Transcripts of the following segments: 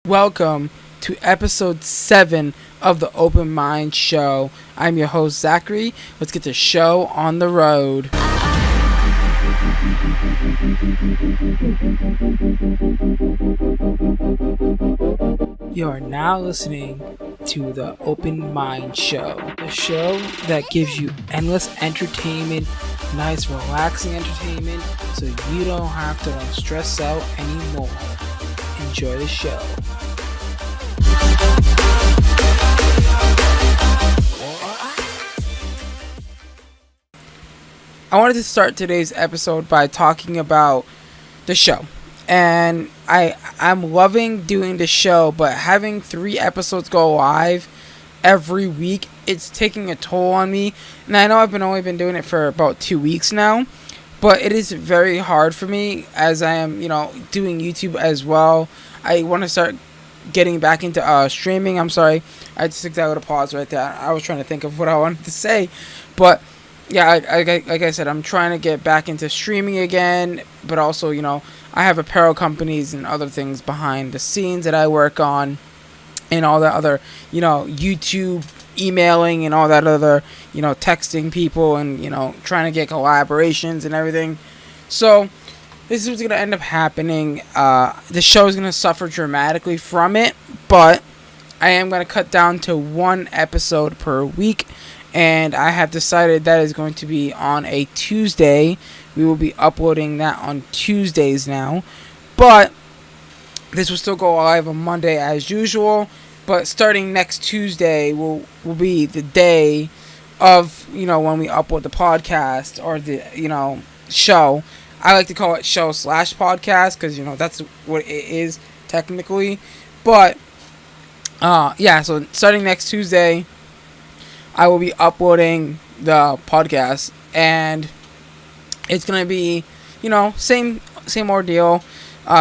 Welcome to episode 7 of the Open Mind Show. I'm your host, Zachary. Let's get the show on the road. You are now listening to the Open Mind Show, the show that gives you endless entertainment, nice relaxing entertainment, so you don't have to stress out anymore. Enjoy the show. I wanted to start today's episode by talking about the show. And I'm loving doing the show, but having 3 episodes go live every week, it's taking a toll on me. And I know I've only been doing it for about 2 weeks now, but it is very hard for me as I am, doing YouTube as well. I want to start getting back into streaming. I'm sorry, I just took that with a pause right there. I was trying to think of what I wanted to say, but yeah, like I said, I'm trying to get back into streaming again, but also, I have apparel companies and other things behind the scenes that I work on, and all that other, YouTube emailing and all that other, texting people and, trying to get collaborations and everything. So this is what's going to end up happening. The show is going to suffer dramatically from it, but I am going to cut down to 1 episode per week, and I have decided that is going to be on a Tuesday. We will be uploading that on Tuesdays now, but this will still go live on Monday as usual. But starting next Tuesday will be the day of, when we upload the podcast or the, show. I like to call it show/podcast because, that's what it is technically. But, so starting next Tuesday, I will be uploading the podcast, and it's going to be, same ordeal,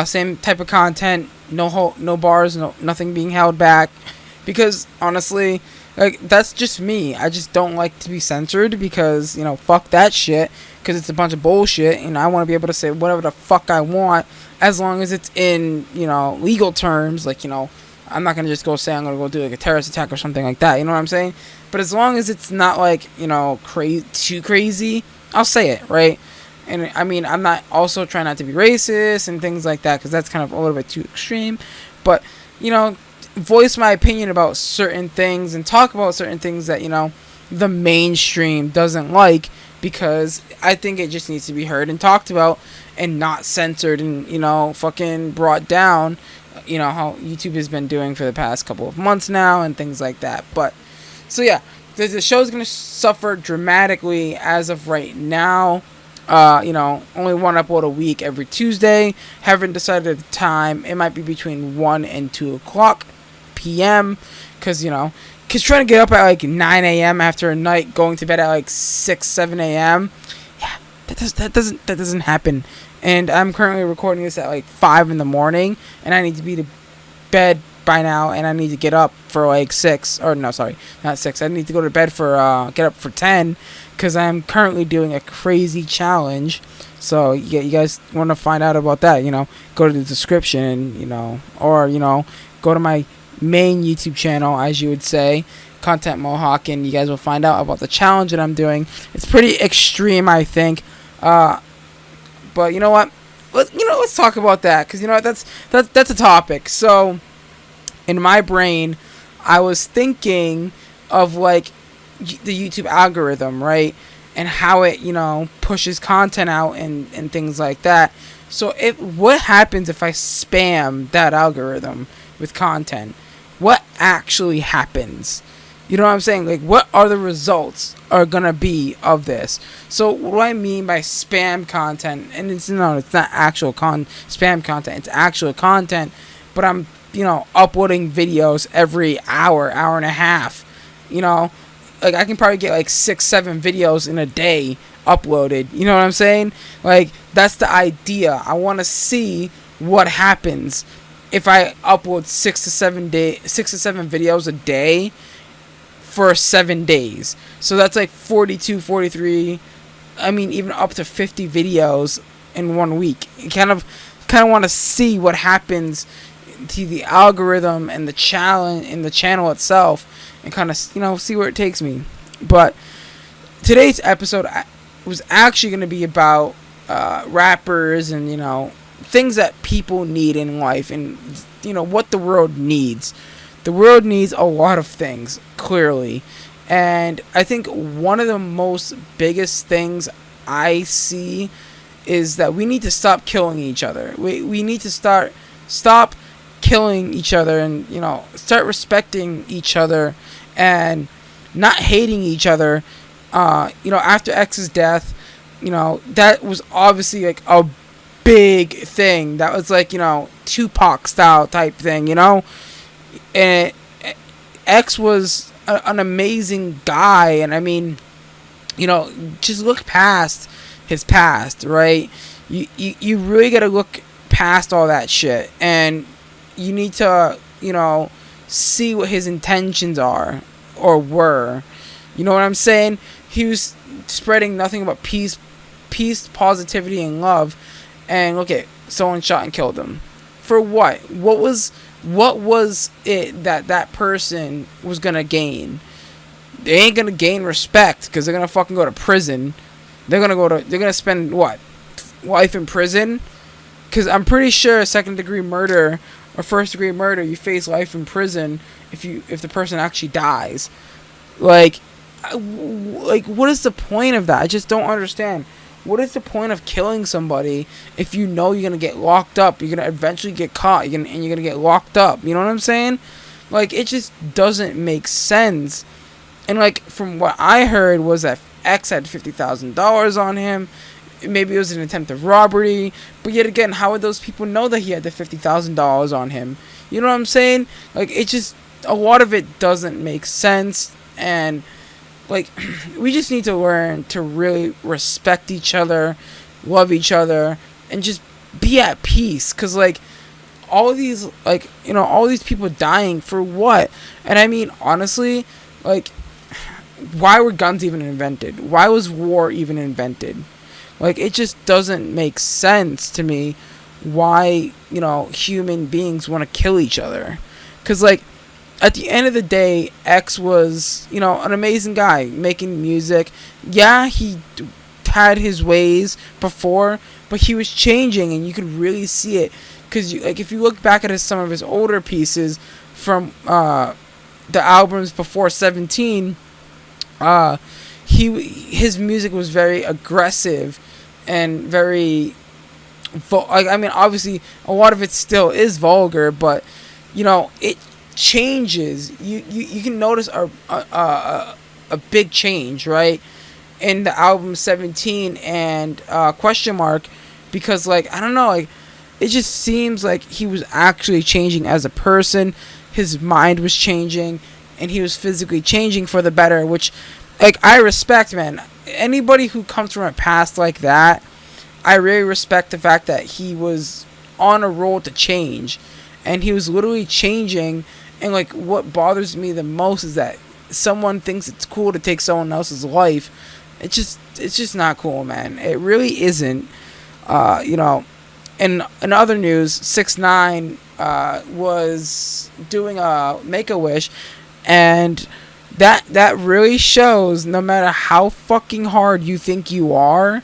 same type of content, no bars, nothing being held back, because honestly, that's just me. I just don't like to be censored because, fuck that shit, because it's a bunch of bullshit, and I want to be able to say whatever the fuck I want, as long as it's in, legal terms, I'm not going to just go say I'm going to go do a terrorist attack or something like that, you know what I'm saying? But as long as it's not too crazy, I'll say it, right? And I mean, I'm not also trying not to be racist and things like that, because that's kind of a little bit too extreme. But, voice my opinion about certain things and talk about certain things that, the mainstream doesn't like, because I think it just needs to be heard and talked about and not censored and, fucking brought down, how YouTube has been doing for the past couple of months now and things like that. But, so yeah, the show's going to suffer dramatically as of right now. Only 1 upload a week every Tuesday. Haven't decided the time. It might be between 1 and 2 o'clock p.m. Because trying to get up at 9 a.m. after a night, going to bed at 6, 7 a.m. Yeah, that doesn't happen. And I'm currently recording this at 5 in the morning, and I need to be to bed by now, and I need to get up for 6, or no, sorry, not 6. I need to go to bed for get up for 10, because I'm currently doing a crazy challenge. So you guys want to find out about that, go to the description, or go to my main YouTube channel, as you would say, Content Mohawk, and you guys will find out about the challenge that I'm doing. It's pretty extreme, I think. But you know what? Let's talk about that, because that's a topic. So in my brain, I was thinking of the YouTube algorithm, right? And how it, pushes content out and things like that. So what happens if I spam that algorithm with content? What actually happens? You know what I'm saying? What are the results are gonna be of this? So what do I mean by spam content? And it's not actual spam content. It's actual content, but I'm uploading videos every hour and a half. I can probably get 6, 7 videos in a day uploaded. You know what I'm saying? That's the idea. I want to see what happens if I upload 6 to 7 videos a day for 7 days. So that's 42, 43. I mean, even up to 50 videos in 1 week. You kind of want to see what happens to the algorithm and the challenge in the channel itself, and kind of see where it takes me. But today's episode was actually going to be about rappers and things that people need in life, and what the world needs. The world needs a lot of things, clearly, and I think one of the most biggest things I see is that we need to stop killing each other. We need to stop killing each other, and start respecting each other and not hating each other. After X's death, that was obviously like a big thing. That was like Tupac style type thing, and X was an amazing guy, and I mean, just look past his past, right? You really gotta look past all that shit, and you need to see what his intentions are or were. You know what I'm saying? He was spreading nothing but peace, positivity, and love, and look at someone shot and killed him. For what? What was it that person was gonna gain? They ain't gonna gain respect, because they're gonna fucking go to prison. They're gonna spend what, life in prison? Because I'm pretty sure second degree murder or first degree murder, you face life in prison if the person actually dies. Like what is the point of that? I just don't understand. What is the point of killing somebody if you're gonna get locked up? You're gonna eventually get caught, and you're gonna get locked up. You know what I'm saying? Like, it just doesn't make sense. And like, from what I heard was that X had $50,000 on him. Maybe it was an attempt of robbery, but yet again, how would those people know that he had the $50,000 on him? You know what I'm saying? Like, it just, a lot of it doesn't make sense, and like, we just need to learn to really respect each other, love each other, and just be at peace. Cause like, all these people dying for what? And I mean, honestly, like, why were guns even invented? Why was war even invented? Like, it just doesn't make sense to me why, human beings want to kill each other. Because, like, at the end of the day, X was, an amazing guy making music. Yeah, he had his ways before, but he was changing, and you could really see it. Because, if you look back at some of his older pieces from the albums before 17, his music was very aggressive and very I mean, obviously a lot of it still is vulgar, but it changes. You can notice a big change, right, in the album 17 and question mark, because like, I don't know, like, it just seems like he was actually changing as a person. His mind was changing, and he was physically changing for the better, which, like, I respect, man. Anybody who comes from a past like that, I really respect the fact that he was on a roll to change, and he was literally changing. And like, what bothers me the most is that someone thinks it's cool to take someone else's life. It's just not cool, man. It really isn't. In other news, 6ix9ine was doing a Make-A-Wish, and that really shows, no matter how fucking hard you think you are,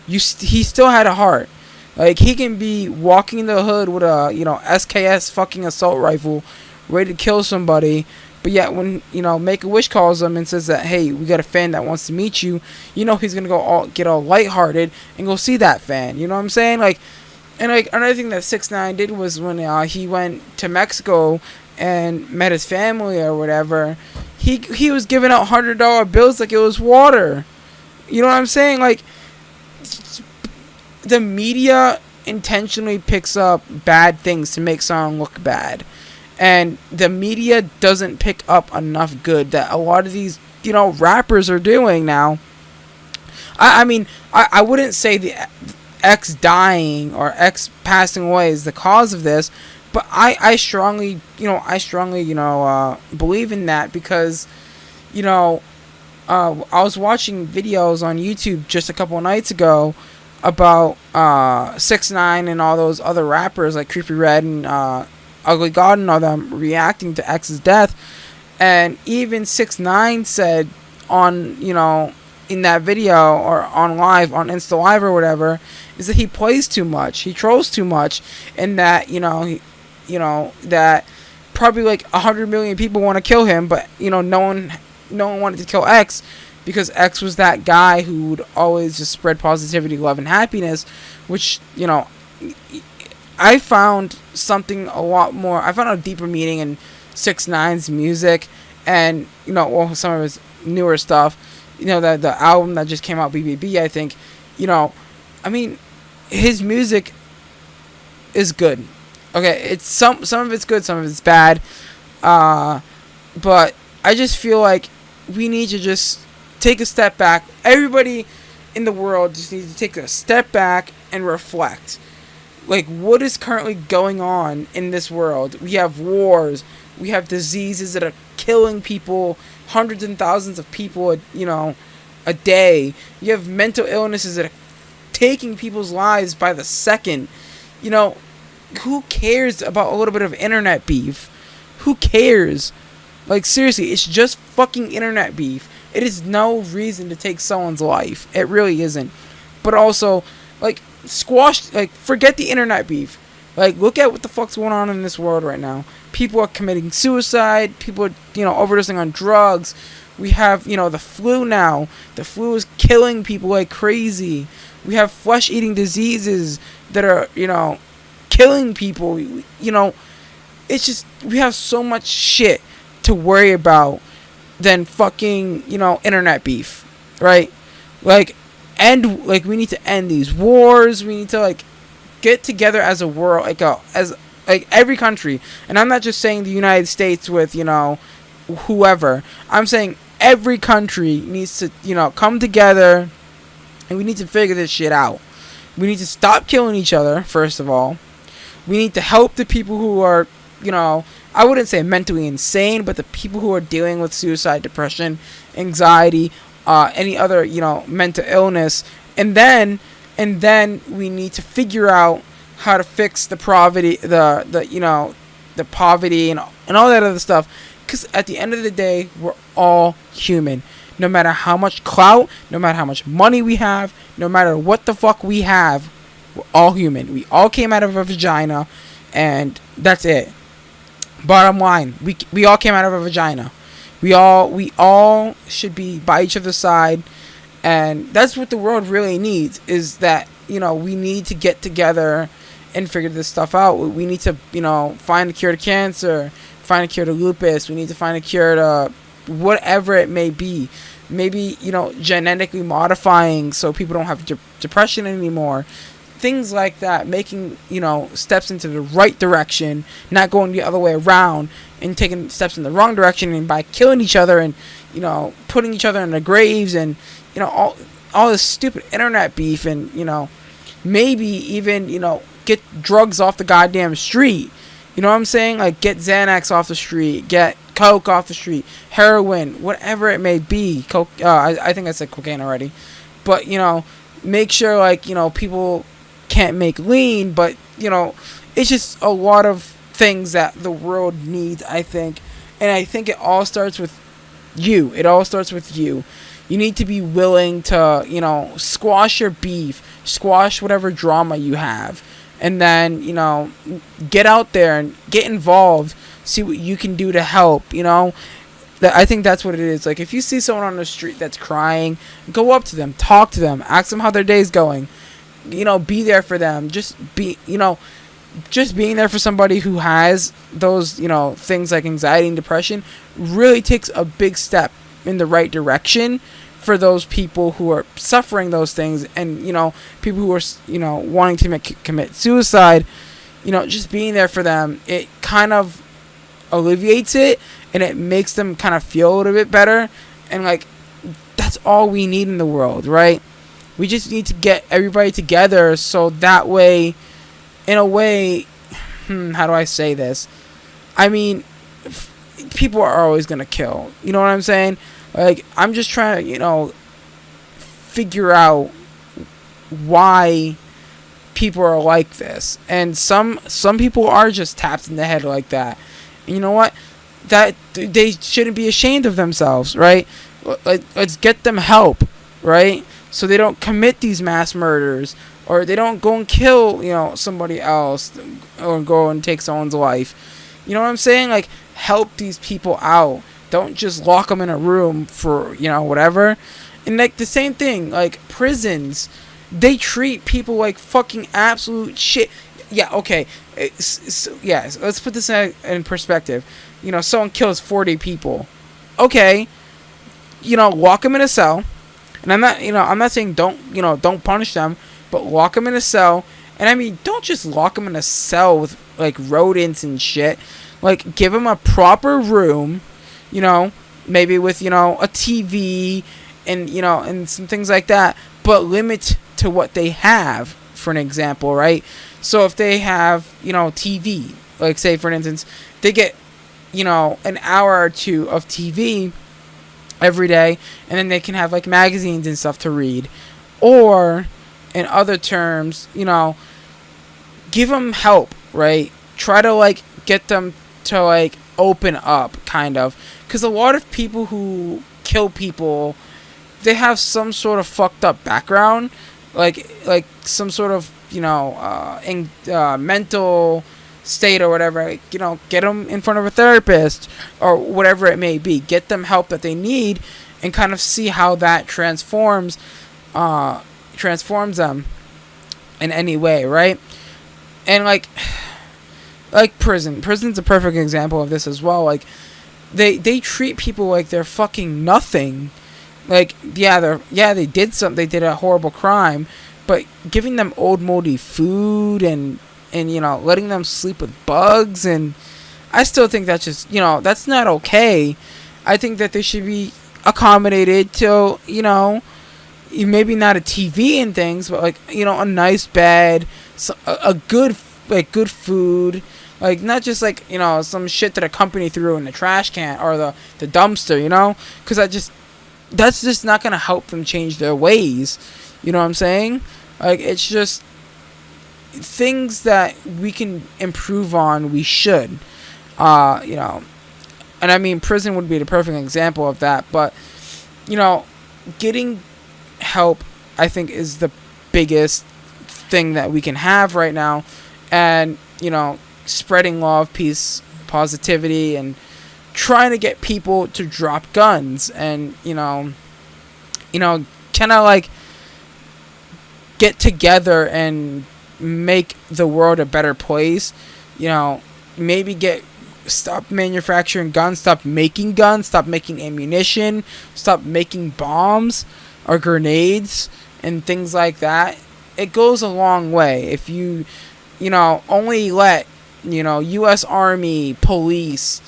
he still had a heart. Like, he can be walking in the hood with a SKS fucking assault rifle, ready to kill somebody, but yet when Make-A-Wish calls him and says that, hey, we got a fan that wants to meet you, he's gonna get all lighthearted and go see that fan. You know what I'm saying? Like, and like, another thing that 6ix9ine did was when he went to Mexico and met his family or whatever, he was giving out $100 bills like it was water. You know what I'm saying? Like, the media intentionally picks up bad things to make someone look bad, and the media doesn't pick up enough good that a lot of these rappers are doing now. I mean, I wouldn't say the X dying or X passing away is the cause of this, but I strongly believe in that, because I was watching videos on YouTube just a couple of nights ago about 6ix9ine and all those other rappers like Creepy Red and Ugly God and all them reacting to X's death. And even 6ix9ine said on, in that video or on live, on Insta Live or whatever, is that he plays too much, he trolls too much, and that, that probably like 100 million people want to kill him, but, no one wanted to kill X because X was that guy who would always just spread positivity, love, and happiness, which, I found something a lot more. I found a deeper meaning in 6ix9ine's music, and some of his newer stuff. The album that just came out, BBB. I think, his music is good. Okay, it's some of it's good, some of it's bad. But I just feel like we need to just take a step back. Everybody in the world just needs to take a step back and reflect. Like, what is currently going on in this world? We have wars. We have diseases that are killing people, hundreds and thousands of people, a day. You have mental illnesses that are taking people's lives by the second. Who cares about a little bit of internet beef? Who cares? Like, seriously, it's just fucking internet beef. It is no reason to take someone's life. It really isn't. But also, like, forget the internet beef. Like, look at what the fuck's going on in this world right now. People are committing suicide. People are, overdosing on drugs. We have, the flu now. The flu is killing people like crazy. We have flesh-eating diseases that are, killing people. It's just, we have so much shit to worry about than fucking, internet beef, right? Like, we need to end these wars. We need to, get together as a world, as every country. And I'm not just saying the United States with, whoever. I'm saying every country needs to, come together, and we need to figure this shit out. We need to stop killing each other, first of all. We need to help the people who are, I wouldn't say mentally insane, but the people who are dealing with suicide, depression, anxiety, any other, mental illness. And then we need to figure out how to fix the poverty, the poverty and all that other stuff. Because at the end of the day, we're all human. No matter how much clout, no matter how much money we have, no matter what the fuck we have, we're all human. We all came out of a vagina, and that's it. Bottom line, we all came out of a vagina. We all should be by each other's side, and that's what the world really needs. Is that we need to get together and figure this stuff out. We need to find a cure to cancer, find a cure to lupus. We need to find a cure to whatever it may be. Maybe genetically modifying so people don't have depression anymore. Things like that, making steps into the right direction, not going the other way around and taking steps in the wrong direction, and by killing each other and putting each other in their graves, and all this stupid internet beef, and maybe even get drugs off the goddamn street. You know what I'm saying? Like, get Xanax off the street, get coke off the street, heroin, whatever it may be. Coke, I think I said cocaine already, but make sure people can't make lean, but it's just a lot of things that the world needs, I think. And I think it all starts with you. You need to be willing to squash your beef, squash whatever drama you have, and then get out there and get involved, see what you can do to help. I think that's what it is. Like, if you see someone on the street that's crying, go up to them, talk to them, ask them how their day's going. Be there for them. Just being there for somebody who has those, things like anxiety and depression really takes a big step in the right direction for those people who are suffering those things, and, people who are, wanting to commit suicide. Just being there for them, it kind of alleviates it, and it makes them kind of feel a little bit better. And, that's all we need in the world, right? We just need to get everybody together, so that way, in a way, how do I say this? I mean, people are always going to kill. You know what I'm saying? I'm just trying to, figure out why people are like this, and some people are just tapped in the head like that. And you know what? That they shouldn't be ashamed of themselves, right? Let's get them help, right? So they don't commit these mass murders, or they don't go and kill, somebody else, or go and take someone's life. You know what I'm saying? Like, help these people out. Don't just lock them in a room for, whatever. And, like, the same thing, like, prisons, they treat people like fucking absolute shit. Yeah, okay. So let's put this in perspective. Someone kills 40 people. Okay. Lock them in a cell. And I'm not saying don't punish them, but lock them in a cell. And I mean, don't just lock them in a cell with, like, rodents and shit. Like, give them a proper room, maybe with, a TV and, and some things like that. But limit to what they have, for an example, right? So if they have, TV, like, say, for instance, they get, an hour or two of TV every day, and then they can have, like, magazines and stuff to read. Or, in other terms, give them help, right? Try to, like, get them to, like, open up, kind of. Because a lot of people who kill people, they have some sort of fucked up background, like some sort of, mental state or whatever. Like, get them in front of a therapist or whatever it may be. Get them help that they need, and kind of see how that transforms them in any way, right? And like prison's a perfect example of this as well. Like, they treat people like they're fucking nothing. Like, they did a horrible crime, but giving them old moldy food and letting them sleep with bugs, and I still think that's just, that's not okay. I think that they should be accommodated to, maybe not a TV and things, but, like, a nice bed, a good food, like, not just, like, some shit that a company threw in the trash can or the dumpster, because that's just not gonna help them change their ways. You know what I'm saying? Like, it's just things that we can improve on. We should, and I mean, prison would be the perfect example of that. But getting help, I think, is the biggest thing that we can have right now, and spreading love, peace, positivity, and trying to get people to drop guns, and kind of like get together and make the world a better place. Maybe stop manufacturing guns, stop making ammunition, stop making bombs or grenades and things like that. It goes a long way if you only let U.S. Army, police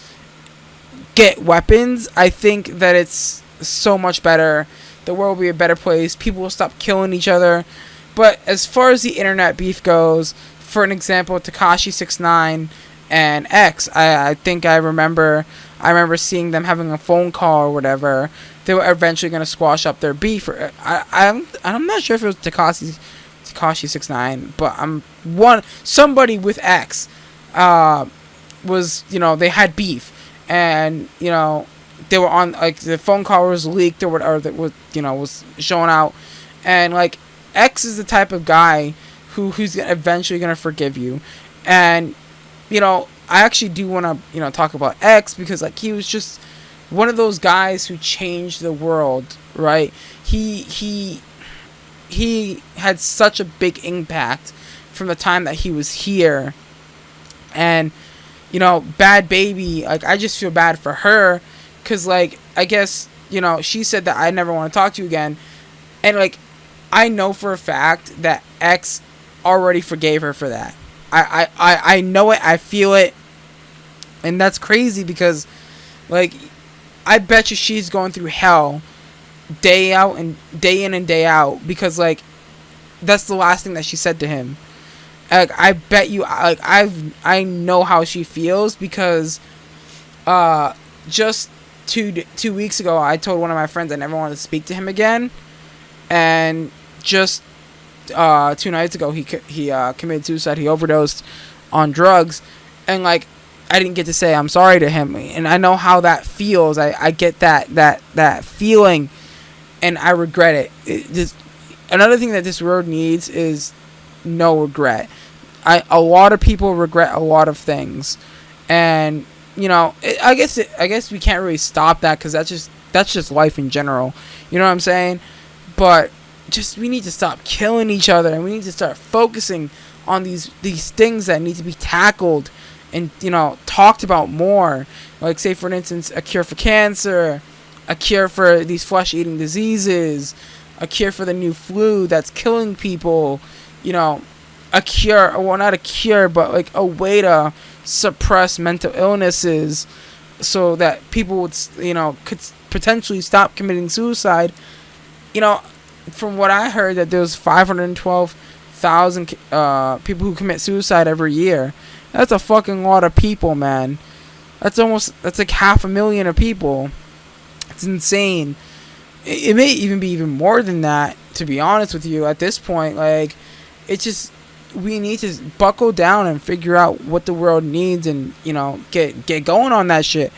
get weapons. I think that it's so much better. The world will be a better place. People will stop killing each other. But as far as the internet beef goes, for an example, Tekashi 6ix9ine and X, I think I remember seeing them having a phone call or whatever. They were eventually going to squash up their beef. I'm not sure if it was Tekashi 6ix9ine, but somebody with X was, they had beef. And, they were on, like, the phone call was leaked or whatever that was, was shown out. And, like, X is the type of guy who's eventually going to forgive you. And, I actually do want to, talk about X, because, like, he was just one of those guys who changed the world, right? He had such a big impact from the time that he was here. And, Bad Baby, like, I just feel bad for her, because, like, I guess, she said that I never want to talk to you again. And, like, I know for a fact that X already forgave her for that. I know it, I feel it, and that's crazy, because, like, I bet you she's going through hell day in and day out, because, like, that's the last thing that she said to him. Like, I bet you, like, I know how she feels, because just two weeks ago, I told one of my friends I never wanted to speak to him again, and just 2 nights ago he committed suicide. He overdosed on drugs, and like I didn't get to say I'm sorry to him, and I know how that feels. I get that feeling, and I regret it. Another thing that this world needs is no regret. A lot of people regret a lot of things, and I guess we can't really stop that, because that's just life in general. You know what I'm saying? But we need to stop killing each other, and we need to start focusing on these things that need to be tackled and talked about more. Like, say for instance, a cure for cancer, a cure for these flesh-eating diseases, a cure for the new flu that's killing people. A cure, well, not a cure, but like a way to suppress mental illnesses, so that people would could potentially stop committing suicide. From what I heard, that there's 512,000 people who commit suicide every year. That's a fucking lot of people, man. That's like 500,000 of people. It's insane. It may even be even more than that, to be honest with you, at this point. Like, it's just, we need to buckle down and figure out what the world needs, and get going on that shit.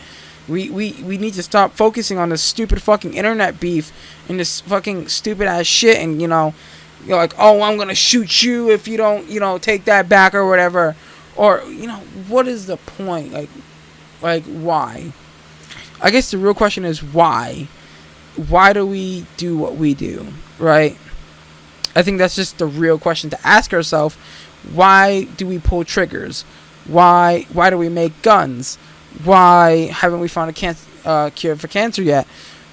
We need to stop focusing on this stupid fucking internet beef and this fucking stupid ass shit, and you're like, oh, I'm gonna shoot you if you don't take that back or whatever. Or what is the point? Like why? I guess the real question is why. Why do we do what we do, right? I think that's just the real question to ask ourselves. Why do we pull triggers? Why do we make guns? Why haven't we found a cure for cancer yet?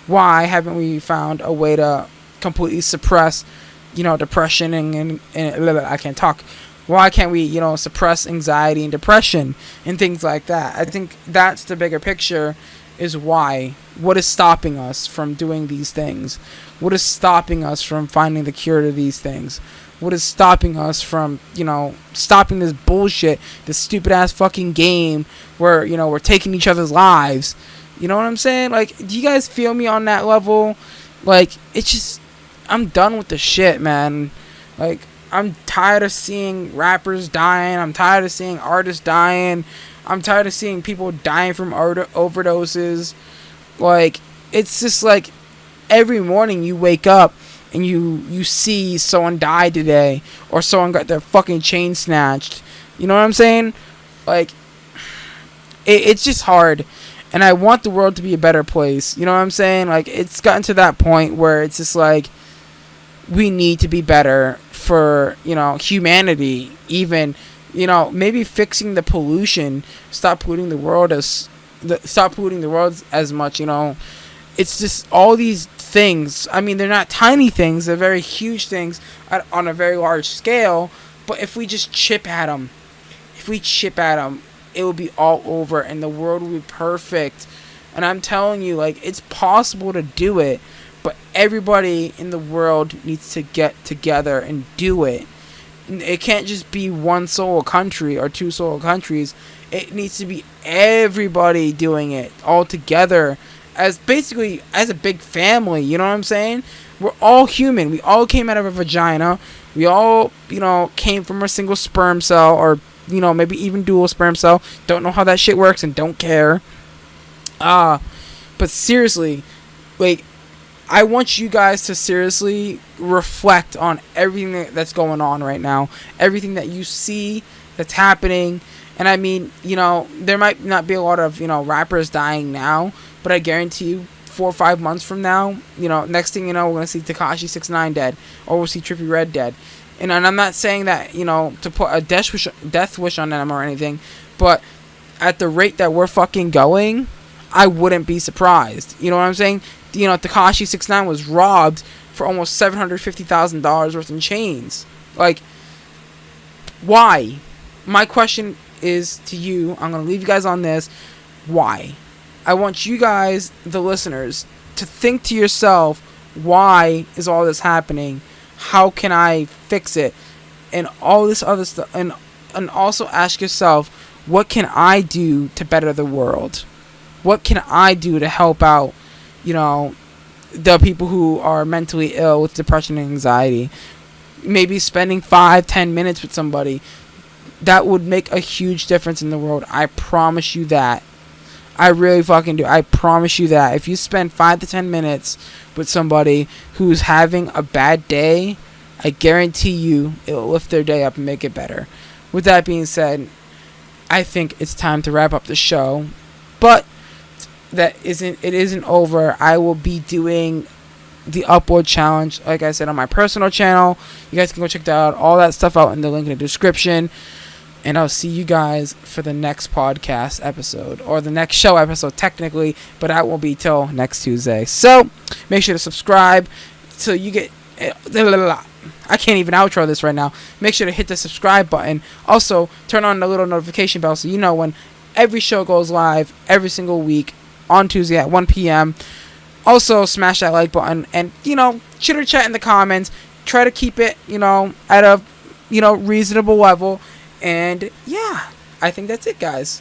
Why haven't we found a way to completely suppress, depression and I can't talk. Why can't we, suppress anxiety and depression and things like that? I think that's the bigger picture, is why. What is stopping us from doing these things? What is stopping us from finding the cure to these things? What is stopping us from, stopping this bullshit, this stupid ass fucking game where, we're taking each other's lives? You know what I'm saying? Like, do you guys feel me on that level? Like, it's just, I'm done with the shit, man. Like, I'm tired of seeing rappers dying. I'm tired of seeing artists dying. I'm tired of seeing people dying from overdoses. Like, it's just like every morning you wake up and you see someone die today, or someone got their fucking chain snatched. You know what I'm saying? Like, it's just hard. And I want the world to be a better place. You know what I'm saying? Like, it's gotten to that point where it's just like, we need to be better for, humanity. Even, maybe fixing the pollution. Stop polluting the world as much. It's just all these things. I mean, they're not tiny things. They're very huge things on a very large scale. But if we just chip at them, it will be all over, and the world will be perfect. And I'm telling you, like, it's possible to do it. But everybody in the world needs to get together and do it. It can't just be one solo country or two solo countries. It needs to be everybody doing it all together, as a big family. You know what I'm saying? We're all human. We all came out of a vagina. We all, came from a single sperm cell, or, maybe even dual sperm cell. Don't know how that shit works and don't care. But seriously, like, I want you guys to seriously reflect on everything that's going on right now. Everything that you see that's happening. And I mean, there might not be a lot of, rappers dying now, but I guarantee you 4 or 5 months from now, next thing you know, we're going to see Tekashi 6ix9ine dead, or we'll see Trippie Redd dead. And I'm not saying that, to put a death wish on them or anything, but at the rate that we're fucking going, I wouldn't be surprised. You know what I'm saying? Tekashi 6ix9ine was robbed for almost $750,000 worth in chains. Like, why? My question is to you. I'm going to leave you guys on this. Why? I want you guys, the listeners, to think to yourself, why is all this happening? How can I fix it? And all this other stuff. And also ask yourself, what can I do to better the world? What can I do to help out, the people who are mentally ill with depression and anxiety? maybe spending 5-10 minutes with somebody, that would make a huge difference in the world. I promise you that. I really fucking do. I promise you that. If you spend 5 to 10 minutes with somebody who's having a bad day, I guarantee you it'll lift their day up and make it better. With that being said, I think it's time to wrap up the show. But it isn't over. I will be doing the Upload Challenge, like I said, on my personal channel. You guys can go check that out. All that stuff out in the link in the description. And I'll see you guys for the next podcast episode, or the next show episode technically, but that won't be till next Tuesday. So make sure to subscribe so you get... I can't even outro this right now. Make sure to hit the subscribe button. Also, turn on the little notification bell so you know when every show goes live every single week on Tuesday at 1 p.m. Also, smash that like button and, chitter chat in the comments. Try to keep it, at a, reasonable level. And, yeah, I think that's it, guys.